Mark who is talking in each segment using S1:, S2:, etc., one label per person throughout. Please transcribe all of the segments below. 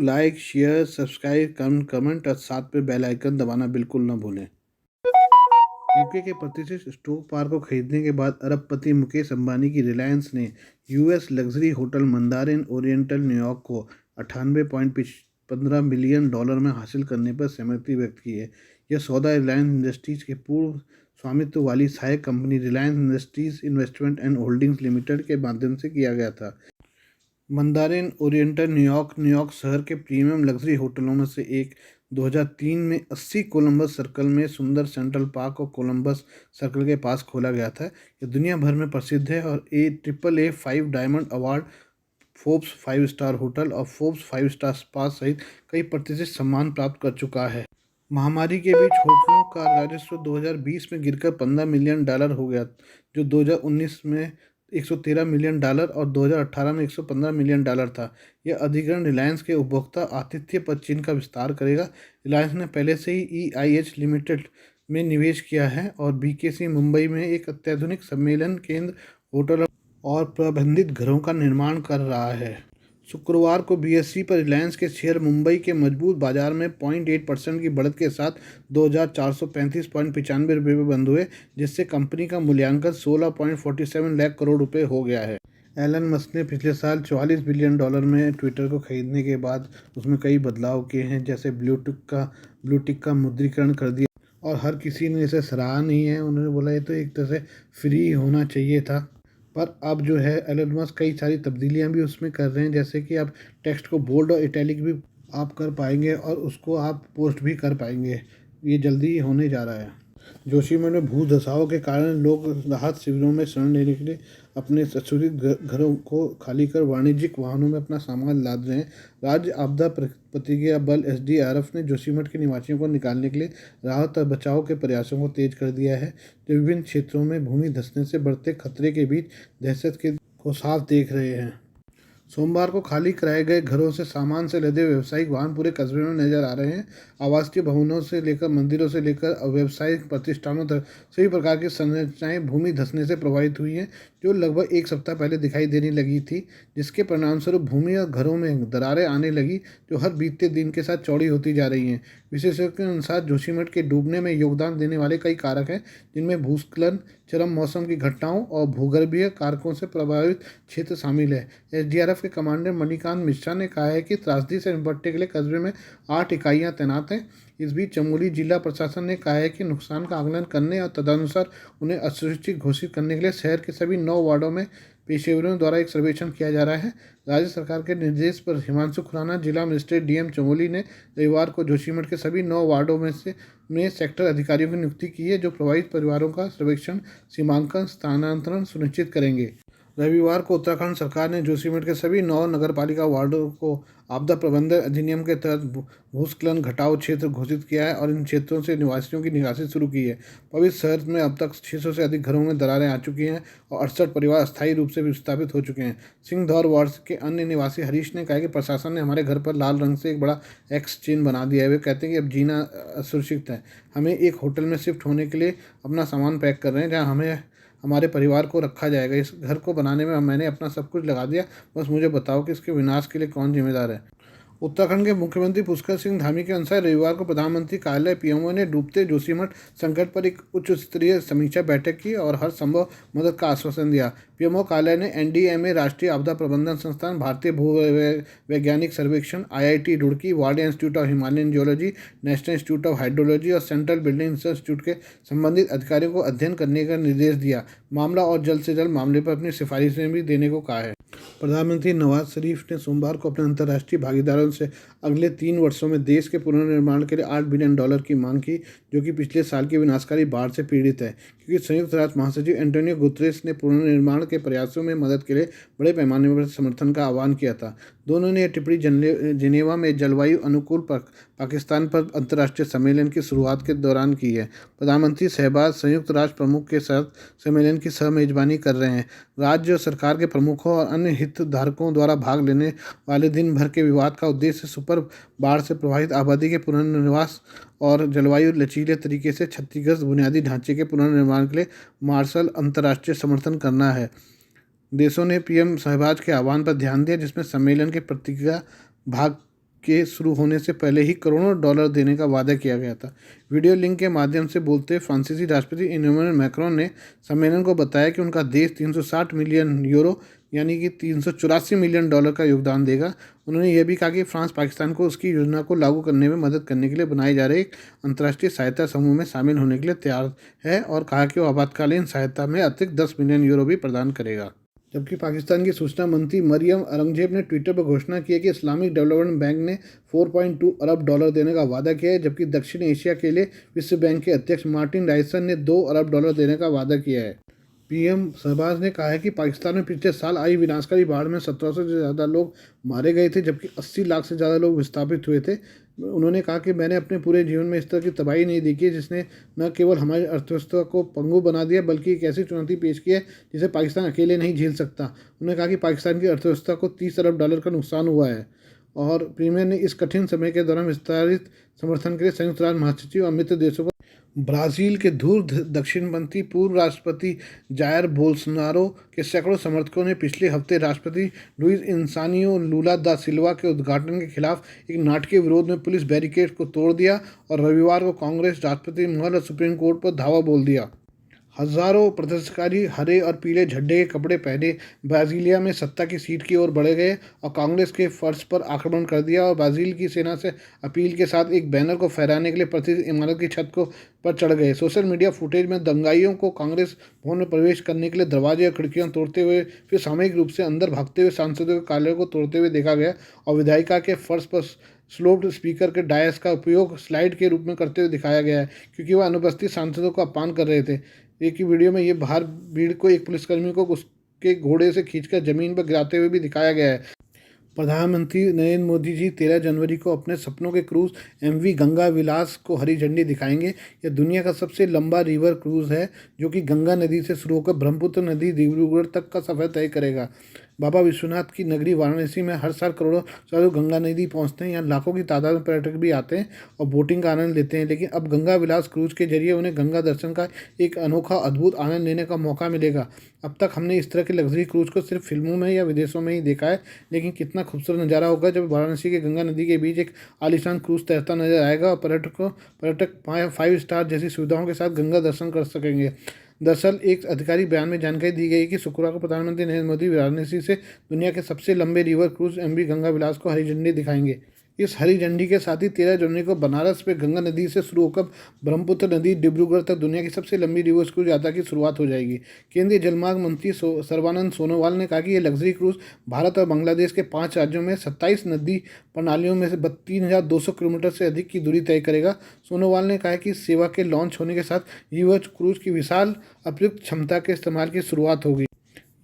S1: Like, share, subscribe, comment और साथ में बेल आइकन दबाना बिल्कुल ना भूलें। यूके के प्रतिष्ठित स्टॉक पार्क को खरीदने के बाद अरबपति मुकेश अंबानी की रिलायंस ने US luxury hotel Mandarin oriental New York को 98.15 मिलियन डॉलर में हासिल करने पर सहमति व्यक्त की है। यह सौदा रिलायंस इंडस्ट्रीज के पूर्व स्वामित्व वाली सहायक company Reliance industries investment and holdings limited के माध्यम से किया गया था। मंदारिन ओरिएंटल न्यूयॉर्क न्यूयॉर्क शहर के प्रीमियम लग्जरी होटलों में से एक 2003 में 80 कोलंबस सर्कल में सुंदर सेंट्रल पार्क और कोलंबस सर्कल के पास खोला गया था। यह दुनिया भर में प्रसिद्ध है और AAA 5 diamond award, Forbes 5 star hotel और फोर्ब्स 5 स्टार स्पा सहित कई प्रतिष्ठित सम्मान प्राप्त कर चुका है। महामारी के बीच होटलों का राजस्व 2020 में गिरकर $15 मिलियन हो गया, जो 2019 में $113 मिलियन और 2018 में $115 मिलियन था। यह अधिग्रहण रिलायंस के उपभोक्ता आतिथ्य पर चीन का विस्तार करेगा। रिलायंस ने पहले से ही EIH लिमिटेड में निवेश किया है और BKC मुंबई में एक अत्याधुनिक सम्मेलन केंद्र, होटल और प्रबंधित घरों का निर्माण कर रहा है। शुक्रवार को BSE पर रिलायंस के शेयर मुंबई के मजबूत बाजार में 0.8% की बढ़त के साथ 2,435.95 रुपये में बंद हुए, जिससे कंपनी का मूल्यांकन 16.47 लाख करोड़ रुपए हो गया है। एलन मस्क ने पिछले साल $44 बिलियन में ट्विटर को खरीदने के बाद उसमें कई बदलाव किए हैं, जैसे ब्लू टिक का मुद्रीकरण कर दिया और हर किसी ने इसे सराहा नहीं है। उन्होंने बोला ये तो एक तरह से फ्री होना चाहिए था, पर अब जो है एलन मस्क कई सारी तब्दीलियां भी उसमें कर रहे हैं, जैसे कि आप टेक्स्ट को बोल्ड और इटैलिक भी आप कर पाएंगे और उसको आप पोस्ट भी कर पाएंगे। ये जल्दी ही होने जा रहा है। जोशीमठ में भू धसाव के कारण लोग राहत शिविरों में शरण लेने के लिए अपने संशोधित घरों को खाली कर वाणिज्यिक वाहनों में अपना सामान लाद रहे हैं। राज्य आपदा प्रतिक्रिया बल SDRF ने जोशीमठ के निवासियों को निकालने के लिए राहत और बचाव के प्रयासों को तेज कर दिया है, जो विभिन्न क्षेत्रों में भूमि धंसने से बढ़ते खतरे के बीच दहशत को साफ देख रहे हैं। सोमवार को खाली कराए गए घरों से सामान से लदे व्यावसायिक वाहन पूरे कस्बे में नजर आ रहे हैं। आवासीय भवनों से लेकर मंदिरों से लेकर व्यावसायिक प्रतिष्ठानों तक सभी प्रकार की संरचनाएं भूमि धंसने से प्रभावित हुई हैं, जो लगभग एक सप्ताह पहले दिखाई देने लगी थी, जिसके परिणामस्वरूप भूमि और घरों में दरारें आने लगी, जो हर बीतते दिन के साथ चौड़ी होती जा रही हैं। विशेषज्ञों के अनुसार जोशीमठ के डूबने में योगदान देने वाले कई कारक हैं, जिनमें भूस्खलन, चरम मौसम की घटनाओं और भूगर्भीय कारकों से प्रभावित क्षेत्र शामिल है। SDRF के कमांडर मणिकांत मिश्रा ने कहा है कि त्रासदी से निपटने के लिए कस्बे में 8 इकाइयां तैनात हैं। इस बीच चमोली जिला प्रशासन ने कहा है कि नुकसान का आकलन करने और तदनुसार उन्हें असुरक्षित घोषित करने के लिए शहर के सभी 9 वार्डों में पेशेवरों द्वारा एक सर्वेक्षण किया जा रहा है। राज्य सरकार के निर्देश पर हिमांशु खुराना, जिला मजिस्ट्रेट DM चमोली ने रविवार को जोशीमठ के सभी 9 वार्डों में सेक्टर अधिकारियों की नियुक्ति की है, जो प्रभावित परिवारों का सर्वेक्षण, सीमांकन, स्थानांतरण सुनिश्चित करेंगे। रविवार को उत्तराखंड सरकार ने जोशीमठ के सभी 9 नगरपालिका वार्डों को आपदा प्रबंधन अधिनियम के तहत भूस्खलन घटाव क्षेत्र घोषित किया है और इन क्षेत्रों से निवासियों की निकासी शुरू की है। पवित्र शहर में अब तक 600 से अधिक घरों में दरारें आ चुकी हैं और 68 परिवार अस्थायी रूप से विस्थापित हो चुके हैं। सिंहदौर वार्ड के अन्य निवासी हरीश ने कहा कि प्रशासन ने हमारे घर पर लाल रंग से एक बड़ा एक्स चिन्ह बना दिया है। वे कहते हैं कि अब जीना असुरक्षित है। हमें एक होटल में शिफ्ट होने के लिए अपना सामान पैक कर रहे हैं, जहाँ हमारे परिवार को रखा जाएगा। इस घर को बनाने में मैंने अपना सब कुछ लगा दिया, बस मुझे बताओ कि इसके विनाश के लिए कौन जिम्मेदार है। उत्तराखंड के मुख्यमंत्री पुष्कर सिंह धामी के अनुसार रविवार को प्रधानमंत्री कार्यालय PMO ने डूबते जोशीमठ संकट पर एक उच्च स्तरीय समीक्षा बैठक की और हर संभव मदद का आश्वासन दिया। PMO कार्यालय ने NDMA, राष्ट्रीय आपदा प्रबंधन संस्थान, भारतीय भू वैज्ञानिक सर्वेक्षण, IIT Roorkee, ward institute of Himalayan geology, national institute of hydrology और सेंट्रल बिल्डिंग रिसर्च इंस्टीट्यूट के संबंधित अधिकारियों को अध्ययन करने का निर्देश दिया मामला और जल्द से जल्द मामले पर अपनी सिफारिशें भी देने को कहा है। प्रधानमंत्री नवाज शरीफ ने सोमवार को अपने अंतर्राष्ट्रीय भागीदारों से अगले 3 वर्षों में देश के पुनर्निर्माण के लिए $8 बिलियन की मांग की, जो कि पिछले साल की विनाशकारी बाढ़ से पीड़ित है, क्योंकि संयुक्त राष्ट्र महासचिव एंटोनियो गुतरेस ने पुनर्निर्माण के प्रयासों में मदद के लिए बड़े पैमाने पर समर्थन का आह्वान किया था। दोनों ने यह टिप्पणी जिनेवा में जलवायु अनुकूल पाकिस्तान पर अंतर्राष्ट्रीय सम्मेलन की शुरुआत के दौरान की है। प्रधानमंत्री शहबाज संयुक्त राष्ट्र प्रमुख के साथ सम्मेलन की सह मेजबानी कर रहे हैं। राज्य और सरकार के प्रमुखों और अन्य हितधारकों द्वारा भाग लेने वाले दिन भर के विवाद का उद्देश्य सुपर बाढ़ से प्रभावित आबादी के पुनर्निवास और जलवायु लचीले तरीके से क्षतिग्रस्त बुनियादी ढांचे के पुनर्निर्माण के लिए मार्शल अंतर्राष्ट्रीय समर्थन करना है। देशों ने PM शहबाज के आह्वान पर ध्यान दिया, जिसमें सम्मेलन के प्रतिक्रिया भाग के शुरू होने से पहले ही करोड़ों डॉलर देने का वादा किया गया था। वीडियो लिंक के माध्यम से बोलते हुए फ्रांसीसी राष्ट्रपति इमैनुअल मैक्रोन ने सम्मेलन को बताया कि उनका देश 360 मिलियन यूरो यानी कि 384 मिलियन डॉलर का योगदान देगा। उन्होंने यह भी कहा कि फ्रांस पाकिस्तान को उसकी योजना को लागू करने में मदद करने के लिए बनाए जा रहे एक अंतर्राष्ट्रीय सहायता समूह में शामिल होने के लिए तैयार है और कहा कि वो आपातकालीन सहायता में अतिरिक्त 10 मिलियन यूरो भी प्रदान करेगा। जबकि पाकिस्तान की सूचना मंत्री मरियम औरंगजेब ने ट्विटर पर घोषणा की है कि इस्लामिक डेवलपमेंट बैंक ने 4.2 अरब डॉलर देने का वादा किया है, जबकि दक्षिण एशिया के लिए विश्व बैंक के अध्यक्ष मार्टिन राइसन ने 2 अरब डॉलर देने का वादा किया है। पीएम शहबाज ने कहा है कि पाकिस्तान में पिछले साल आई विनाशकारी बाढ़ में 1700 से ज़्यादा लोग मारे गए थे, जबकि 80 लाख से ज़्यादा लोग विस्थापित हुए थे। उन्होंने कहा कि मैंने अपने पूरे जीवन में इस तरह की तबाही नहीं देखी है जिसने न केवल हमारी अर्थव्यवस्था को पंगु बना दिया बल्कि एक ऐसी चुनौती पेश की है जिसे पाकिस्तान अकेले नहीं झेल सकता। उन्होंने कहा कि पाकिस्तान की अर्थव्यवस्था को 30 अरब डॉलर का नुकसान हुआ है और प्रीमियर ने इस कठिन समय के दौरान विस्तारित समर्थन के लिए संयुक्त राष्ट्र महासचिव और मित्र देशों को ब्राज़ील के दूर दक्षिणपंथी पूर्व राष्ट्रपति जायर बोल्सोनारो के सैकड़ों समर्थकों ने पिछले हफ्ते राष्ट्रपति लुइस इनासियो लूला दा सिल्वा के उद्घाटन के खिलाफ एक नाटकीय विरोध में पुलिस बैरिकेड को तोड़ दिया और रविवार को कांग्रेस, राष्ट्रपति महल और सुप्रीम कोर्ट पर धावा बोल दिया। हजारों प्रदर्शनकारी हरे और पीले झंडे के कपड़े पहने ब्राजीलिया में सत्ता की सीट की ओर बढ़े गए और कांग्रेस के फर्श पर आक्रमण कर दिया और ब्राजील की सेना से अपील के साथ एक बैनर को फहराने के लिए प्रसिद्ध इमारत की छत को पर चढ़ गए। सोशल मीडिया फुटेज में दंगाइयों को कांग्रेस भवन में प्रवेश करने के लिए दरवाजे और खिड़कियां तोड़ते हुए फिर सामूहिक रूप से अंदर भागते हुए सांसदों के कार्यालय को तोड़ते हुए देखा गया और विधायिका के फर्श पर स्लोप्ड स्पीकर के डायस का उपयोग स्लाइड के रूप में करते हुए दिखाया गया है क्योंकि वह अनुपस्थित सांसदों का अपमान कर रहे थे। एक ही वीडियो में ये बाहर भीड़ को एक पुलिसकर्मी को उसके घोड़े से खींचकर जमीन पर गिराते हुए भी दिखाया गया है। प्रधानमंत्री नरेंद्र मोदी जी 13 जनवरी को अपने सपनों के क्रूज एमवी गंगा विलास को हरी झंडी दिखाएंगे। यह दुनिया का सबसे लंबा रिवर क्रूज है जो कि गंगा नदी से शुरू होकर ब्रह्मपुत्र नदी डिब्रूगढ़ तक का सफर तय करेगा। बाबा विश्वनाथ की नगरी वाराणसी में हर साल करोड़ों श्रद्धालु गंगा नदी पहुंचते हैं। यहाँ लाखों की तादाद में पर्यटक भी आते हैं और बोटिंग का आनंद लेते हैं, लेकिन अब गंगा विलास क्रूज के जरिए उन्हें गंगा दर्शन का एक अनोखा अद्भुत आनंद लेने का मौका मिलेगा। अब तक हमने इस तरह के लग्जरी क्रूज को सिर्फ फिल्मों में या विदेशों में ही देखा है, लेकिन कितना खूबसूरत नज़ारा होगा जब वाराणसी के गंगा नदी के बीच एक आलीशान क्रूज तैरता नजर आएगा और पर्यटक 5 स्टार जैसी सुविधाओं के साथ गंगा दर्शन कर सकेंगे। दरअसल एक आधिकारिक बयान में जानकारी दी गई कि शुक्रवार को प्रधानमंत्री नरेंद्र मोदी वाराणसी से दुनिया के सबसे लंबे रिवर क्रूज एमवी गंगा विलास को हरी झंडी दिखाएंगे। इस हरी झंडी के साथ ही 13 जनवरी को बनारस में गंगा नदी से शुरू होकर ब्रह्मपुत्र नदी डिब्रूगढ़ तक दुनिया की सबसे लंबी रिवर क्रूज यात्रा की शुरुआत हो जाएगी। केंद्रीय जलमार्ग मंत्री सर्बानंद सोनोवाल ने कहा कि यह लग्जरी क्रूज भारत और बांग्लादेश के 5 राज्यों में 27 नदी प्रणालियों में से 3200 किलोमीटर से अधिक की दूरी तय करेगा। सोनोवाल ने कहा कि इस सेवा के लॉन्च होने के साथ रिवर क्रूज की विशाल अतिरिक्त क्षमता के इस्तेमाल की शुरुआत होगी।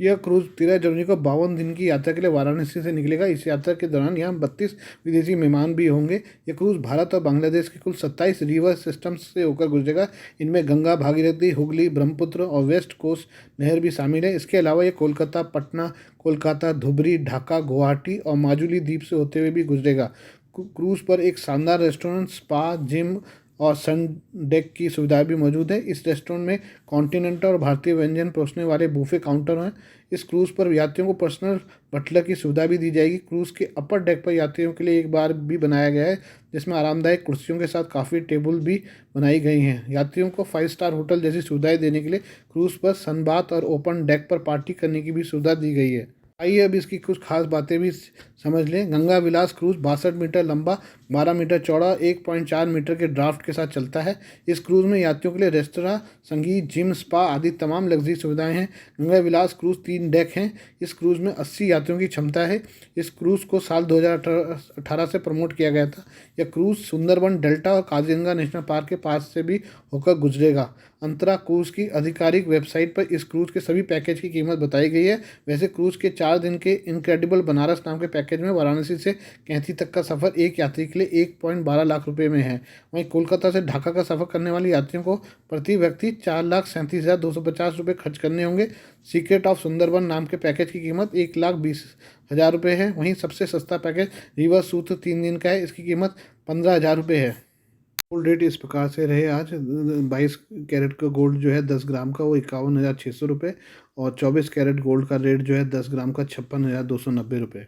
S1: यह क्रूज 13 जनवरी को 52 दिन की यात्रा के लिए वाराणसी से निकलेगा। इस यात्रा के दौरान यहाँ 32 विदेशी मेहमान भी होंगे। यह क्रूज भारत और बांग्लादेश के कुल 27 रिवर सिस्टम्स से होकर गुजरेगा। इनमें गंगा, भागीरथी, हुगली, ब्रह्मपुत्र और वेस्ट कोस्ट नहर भी शामिल है। इसके अलावा ये कोलकाता, पटना, कोलकाता, धुबरी, ढाका, गुवाहाटी और माजुली द्वीप से होते हुए भी गुजरेगा। क्रूज पर एक शानदार रेस्टोरेंट, स्पा, जिम और सन डेक की सुविधा भी मौजूद है। इस रेस्टोरेंट में कॉन्टिनेंटल और भारतीय व्यंजन परोसने वाले बूफे काउंटर हैं। इस क्रूज़ पर यात्रियों को पर्सनल बटलर की सुविधा भी दी जाएगी। क्रूज़ के अपर डेक पर यात्रियों के लिए एक बार भी बनाया गया है जिसमें आरामदायक कुर्सियों के साथ काफ़ी टेबल भी बनाई गई हैं। यात्रियों को 5 स्टार होटल जैसी सुविधाएं देने के लिए क्रूज़ पर सनबाथ और ओपन डेक पर पार्टी करने की भी सुविधा दी गई है। आइए अब इसकी कुछ खास बातें भी समझ लें। गंगा विलास क्रूज 62 मीटर लंबा, 12 मीटर चौड़ा, 1.4 मीटर के ड्राफ्ट के साथ चलता है। इस क्रूज में यात्रियों के लिए रेस्तरां, संगीत, जिम, स्पा आदि तमाम लग्जरी सुविधाएं हैं। गंगा विलास क्रूज 3 डेक हैं। इस क्रूज में 80 यात्रियों की क्षमता है। इस क्रूज को साल 2018 से प्रमोट किया गया था। यह क्रूज सुंदरबन डेल्टा और काजीरंगा नेशनल पार्क के पास से भी होकर गुजरेगा। अंतरा क्रूज की आधिकारिक वेबसाइट पर इस क्रूज के सभी पैकेज की कीमत बताई गई है। वैसे क्रूज के 4 दिन के इनक्रेडिबल बनारस नाम के पैकेज में वाराणसी से कैथी तक का सफ़र एक यात्री के लिए 1.12 लाख रुपए में है। वहीं कोलकाता से ढाका का सफ़र करने वाले यात्रियों को प्रति व्यक्ति 4,37,250 रुपये खर्च करने होंगे। सीक्रेट ऑफ सुंदरबन नाम के पैकेज की कीमत 1,20,000 रुपये है। वहीं सबसे सस्ता पैकेज रिवर सूत्र 3 दिन का है। इसकी कीमत 15,000 रुपये है। गोल्ड रेट इस प्रकार से रहे। आज 22 कैरेट का गोल्ड जो है 10 ग्राम का वो 51,600 रुपये और 24 कैरेट गोल्ड का रेट जो है 10 ग्राम का 56,290 रुपये।